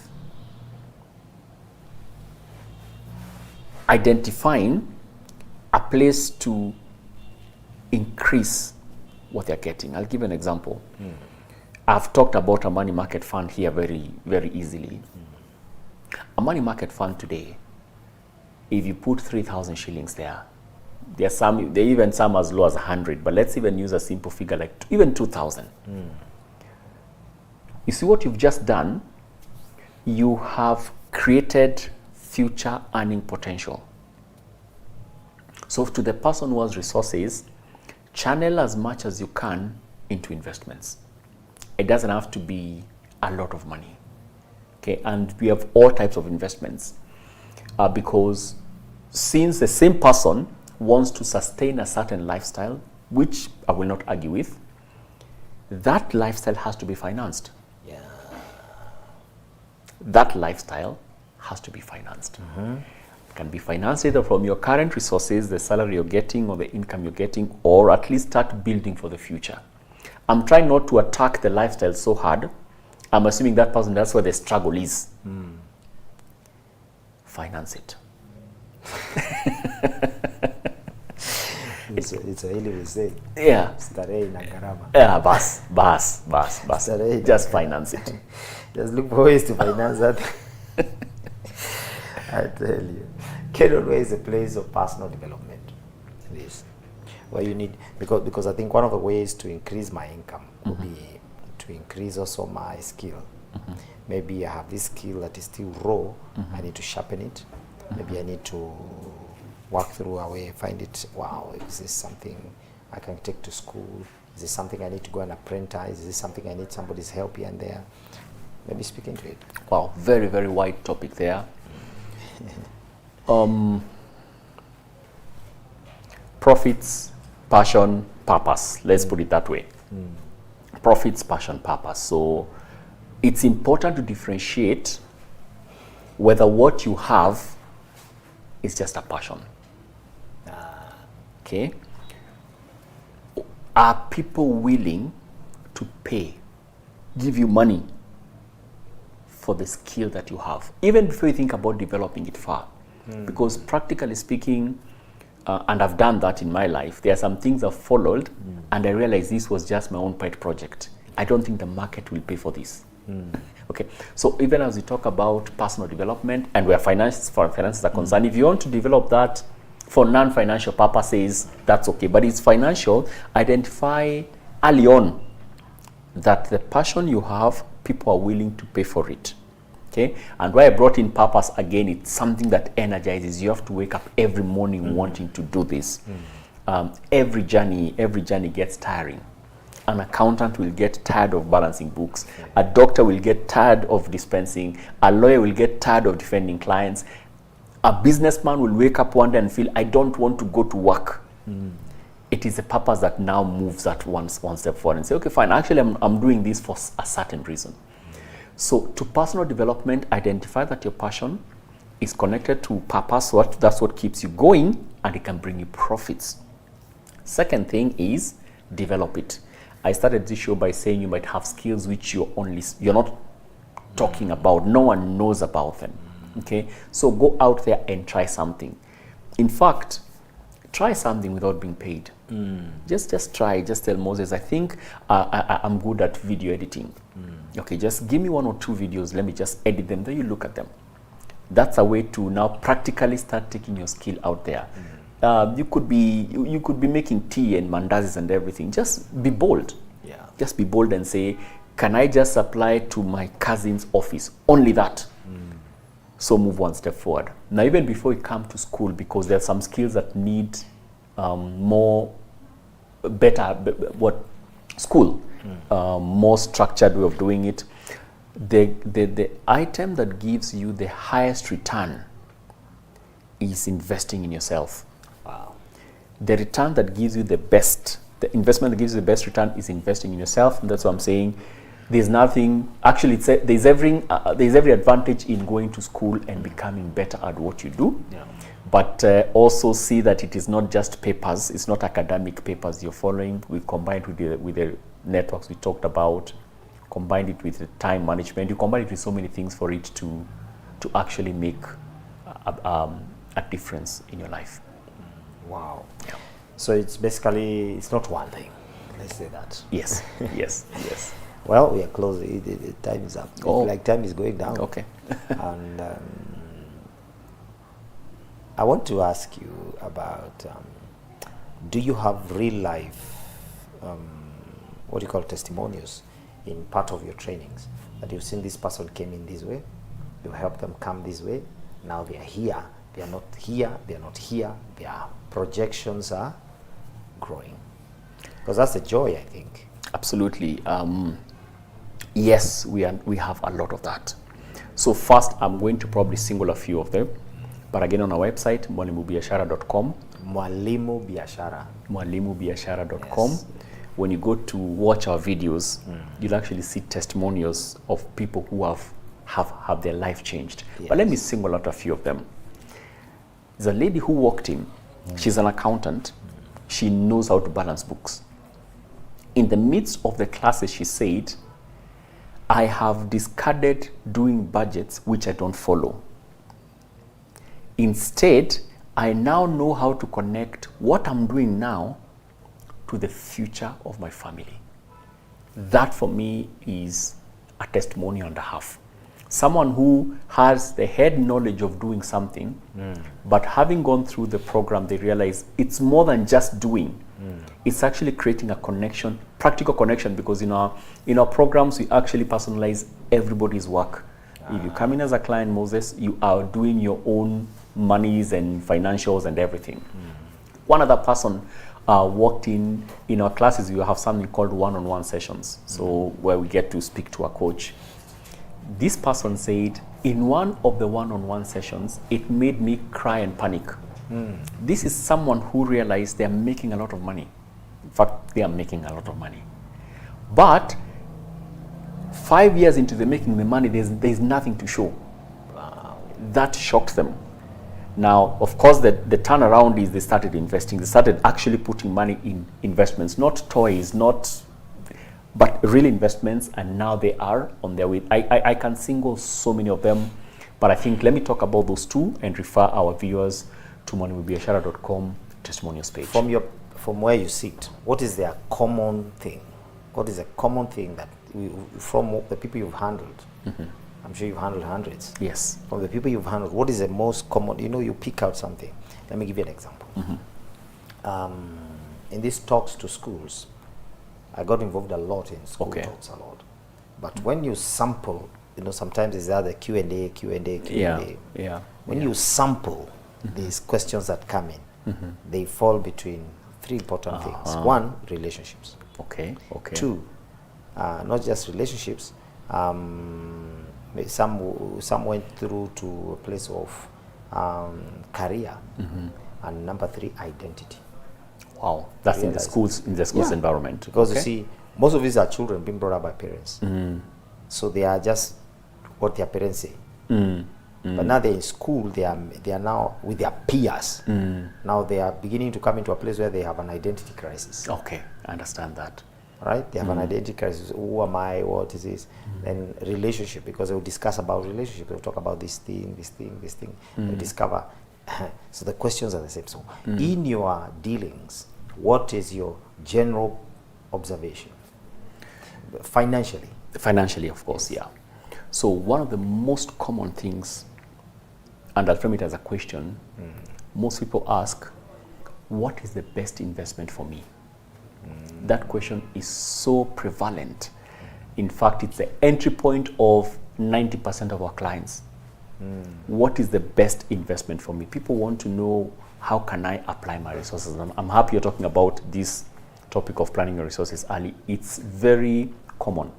identifying a place to increase what they're getting. I'll give an example. I've talked about a money market fund here very, very easily. A money market fund today, if you put 3,000 shillings there are even some as low as 100, but let's even use a simple figure like even 2,000. You see what you've just done? You have created future earning potential. So to the person who has resources, channel as much as you can into investments. It doesn't have to be a lot of money. Okay, and we have all types of investments because since the same person wants to sustain a certain lifestyle, which I will not argue with, that lifestyle has to be financed. That lifestyle has to be financed. It can be financed either from your current resources, the salary you're getting or the income you're getting, or at least start building for the future. I'm trying not to attack the lifestyle so hard. I'm assuming that person, that's where the struggle is. Finance it. It's a really mistake. Yeah. Starehe na gharama. Yeah, bas. Starehe. Just finance it. Just look for ways to finance that. I tell you. Kennon, where is a place of personal development? It is. Where you need, because I think one of the ways to increase my income would be to increase also my skill. Maybe I have this skill that is still raw. I need to sharpen it. Maybe I need to work through a way, find it, wow, is this something I can take to school? Is this something I need to go and apprentice? Is this something I need somebody's help here and there? Maybe speak into it. Wow, very, very wide topic there. Profits, passion, purpose. Let's put it that way. Profits, passion, purpose. So it's important to differentiate whether what you have is just a passion. Okay. Are people willing to pay, give you money for the skill that you have, even before you think about developing it far? Because practically speaking, and I've done that in my life, there are some things I've followed and I realized this was just my own pet project. I don't think the market will pay for this. Okay, so even as we talk about personal development and where finances are concerned, if you want to develop that for non-financial purposes, that's okay. But it's financial, identify early on that the passion you have, people are willing to pay for it. Okay, and why I brought in purpose again, it's something that energizes. You have to wake up every morning wanting to do this. Every journey gets tiring. An accountant will get tired of balancing books. A doctor will get tired of dispensing. A lawyer will get tired of defending clients. A businessman will wake up one day and feel, I don't want to go to work. It is a purpose that now moves at one step forward and say, okay, fine, actually I'm doing this for a certain reason. So to personal development, identify that your passion is connected to purpose. That's what keeps you going, and it can bring you profits. Second thing is develop it. I started this show by saying you might have skills which you're not talking about. No one knows about them. Okay, so go out there and try something. In fact, try something without being paid. Just try. Just tell Moses, I think I'm good at video editing. Okay, just give me 1 or 2 videos. Let me just edit them. Then you look at them. That's a way to now practically start taking your skill out there. You could be making tea and mandazis and everything. Just be bold. Yeah. Just be bold and say, can I just apply to my cousin's office? Only that. So move one step forward. Now, even before you come to school, because there are some skills that need more structured way of doing it. The item that gives you the highest return is investing in yourself. Wow. The return that gives you the investment that gives you the best return is investing in yourself. And that's what I'm saying. There's nothing, actually, there's every advantage in going to school and becoming better at what you do. Yeah. But also see that it is not just papers. It's not academic papers you're following. We combined with the networks we talked about, combined it with the time management. You combine it with so many things for it to actually make a difference in your life. Wow. Yeah. So it's basically, it's not one thing. Let's say that. Yes. Yes. Well, we are close. The time is up. Oh. Like time is going down. Okay. And I want to ask you about, do you have real life, what do you call testimonials in part of your trainings? That you've seen this person came in this way, you help them come this way, now they are here, they are not here, they are not here, their projections are growing. Because that's the joy, I think. Absolutely. Yes, we have a lot of that. So first, I'm going to probably single a few of them. But again, on our website, mwalimubiashara.com. mwalimubiashara.com. Yes. When you go to watch our videos, you'll actually see testimonials of people who have have their life changed. But let me single out a few of them. There's a lady who walked in. She's an accountant. She knows how to balance books. In the midst of the classes, she said, I have discarded doing budgets which I don't follow. Instead, I now know how to connect what I'm doing now to the future of my family. That for me is a testimonial and a half. Someone who has the head knowledge of doing something, but having gone through the program, they realize it's more than just doing. It's actually creating a connection, practical connection, because in our programs, we actually personalize everybody's work. If you come in as a client, Moses, you are doing your own monies and financials and everything. One other person walked in our classes. We have something called one-on-one sessions, so where we get to speak to a coach. This person said, in one of the one-on-one sessions, it made me cry and panic. This is someone who realized they're making a lot of money. In fact, they are making a lot of money. But 5 years into the making the money, there's nothing to show. That shocked them. Now, of course, the turnaround is they started investing. They started actually putting money in investments, not toys, but real investments, and now they are on their way. I can single so many of them, but I think let me talk about those two and refer our viewers to moneymobiashara.com testimonials page. From where you sit, what is their common thing? What is a common thing that from the people you've handled? I'm sure you've handled hundreds. Yes. From the people you've handled, what is the most common? You pick out something. Let me give you an example. In these talks to schools, I got involved a lot in school talks a lot. But when you sample, sometimes it's either Q&A. Yeah. When you sample these questions that come in, they fall between three important things. One, relationships. Okay. Two, not just relationships. Some went through to a place of career. And number three, identity. Wow, that's in the schools environment. Because you see, most of these are children being brought up by parents. So they are just what their parents say. But now they're in school, they are now with their peers. Now they are beginning to come into a place where they have an identity crisis. Okay, I understand that. Right? They have an identity crisis. Who am I? What is this? Then relationship, because they will discuss about relationship. They'll talk about this thing. They'll discover. So the questions are the same. So in your dealings, what is your general observation? Financially? Financially, of course, yeah. So one of the most common things, and I'll frame it as a question, most people ask, what is the best investment for me? That question is so prevalent. In fact, it's the entry point of 90% of our clients. What is the best investment for me? People want to know, how can I apply my resources? I'm happy you're talking about this topic of planning your resources early. It's very common.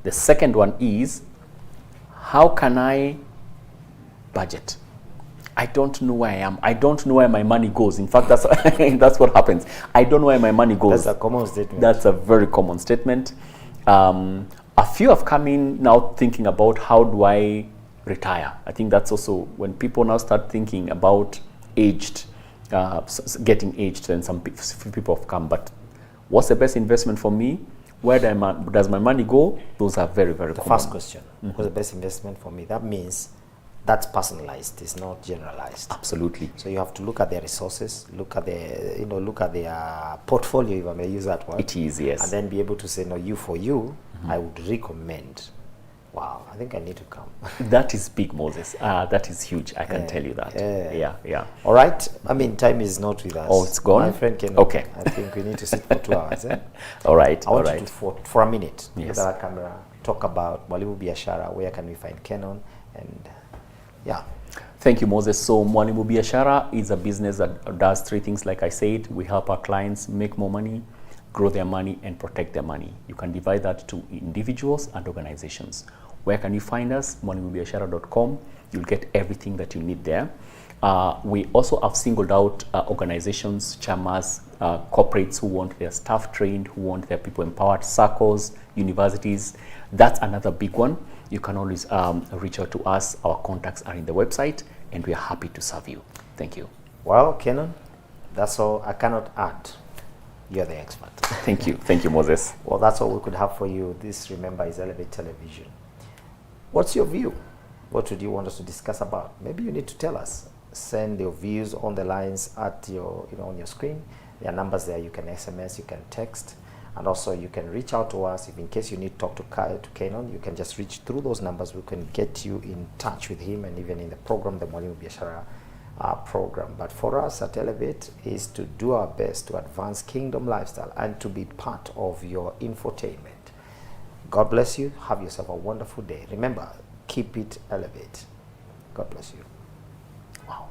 The second one is, how can I budget? I don't know where I am. I don't know where my money goes. In fact, that's what happens. I don't know where my money goes. That's a common statement. That's a very common statement. A few have come in now thinking about, how do I retire? I think that's also when people now start thinking about getting aged, and some people have come. But what's the best investment for me? Where does my money go? Those are very, very common. The first question, what's the best investment for me? That means that's personalized. It's not generalized. Absolutely. So you have to look at their resources, look at their portfolio, if I may use that word. It is, yes. And then be able to say, no, for you, I would recommend. Wow, I think I need to come. That is big, Moses. That is huge. I can tell you that. Yeah. All right. I mean, time is not with us. Oh, it's gone? My friend Kennon. Okay. I think we need to sit for 2 hours. All right. I want you to, for a minute, Yes. with that camera, talk about Mwalimu Biashara. Where can we find Kennon? And yeah. Thank you, Moses. So Mwalimu Biashara is a business that does three things. Like I said, we help our clients make more money, grow their money, and protect their money. You can divide that to individuals and organizations. Where can you find us? moneymobiashara.com. You'll get everything that you need there. We also have singled out organizations, chamas, corporates who want their staff trained, who want their people empowered, circles, universities. That's another big one. you can always reach out to us. Our contacts are in the website, and we are happy to serve you. Thank you. Well, Kennon, that's all I cannot add. You're the expert. Thank you. Thank you, Moses. Well, that's all we could have for you. This, remember, is Elevate Television. What's your view? What would you want us to discuss about? Maybe you need to tell us. Send your views on the lines at your, on your screen. There are numbers there. You can SMS, you can text, and also you can reach out to us. If in case you need to talk to Kennon, you can just reach through those numbers. We can get you in touch with him, and even in the program, the Mwalimu Biashara program. But for us at Elevate is to do our best to advance kingdom lifestyle and to be part of your infotainment. God bless you. Have yourself a wonderful day. Remember, keep it elevate. God bless you. Wow.